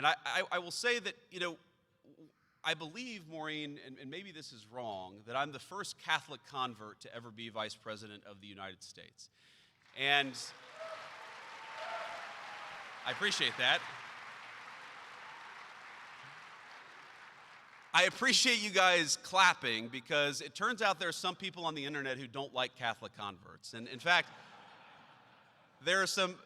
And I will say that, I believe, Maureen, and maybe this is wrong, that I'm the first Catholic convert to ever be Vice President of the United States. And I appreciate that. I appreciate you guys clapping because it turns out there are some people on the internet who don't like Catholic converts. And in fact, there are some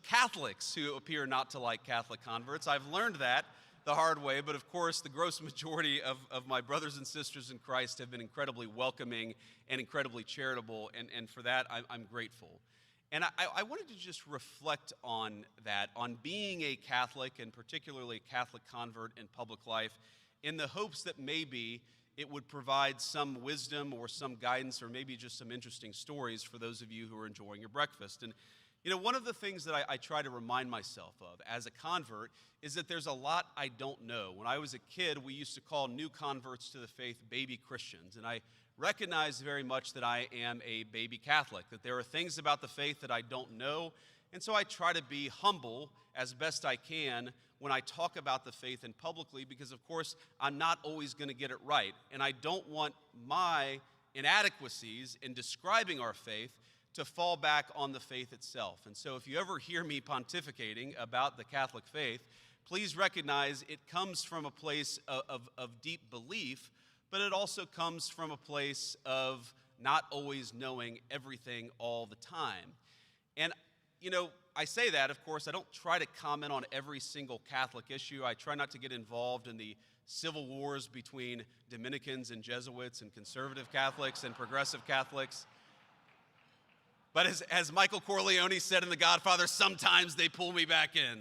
Catholics who appear not to like Catholic converts. I've learned that the hard way, but of course the gross majority of my brothers and sisters in Christ have been incredibly welcoming and incredibly charitable, and for that I'm grateful. And I wanted to just reflect on that, on being a Catholic, and particularly a Catholic convert in public life, in the hopes that maybe it would provide some wisdom or some guidance or maybe just some interesting stories for those of you who are enjoying your breakfast. And one of the things that I try to remind myself of as a convert is that there's a lot I don't know. When I was a kid, we used to call new converts to the faith baby Christians, and I recognize very much that I am a baby Catholic, that there are things about the faith that I don't know, and so I try to be humble as best I can when I talk about the faith in publicly, because of course I'm not always going to get it right, and I don't want my inadequacies in describing our faith to fall back on the faith itself. And so if you ever hear me pontificating about the Catholic faith, please recognize it comes from a place of deep belief, but it also comes from a place of not always knowing everything all the time. And I say that, of course, I don't try to comment on every single Catholic issue. I try not to get involved in the civil wars between Dominicans and Jesuits and conservative Catholics and progressive Catholics. But as Michael Corleone said in The Godfather, sometimes they pull me back in.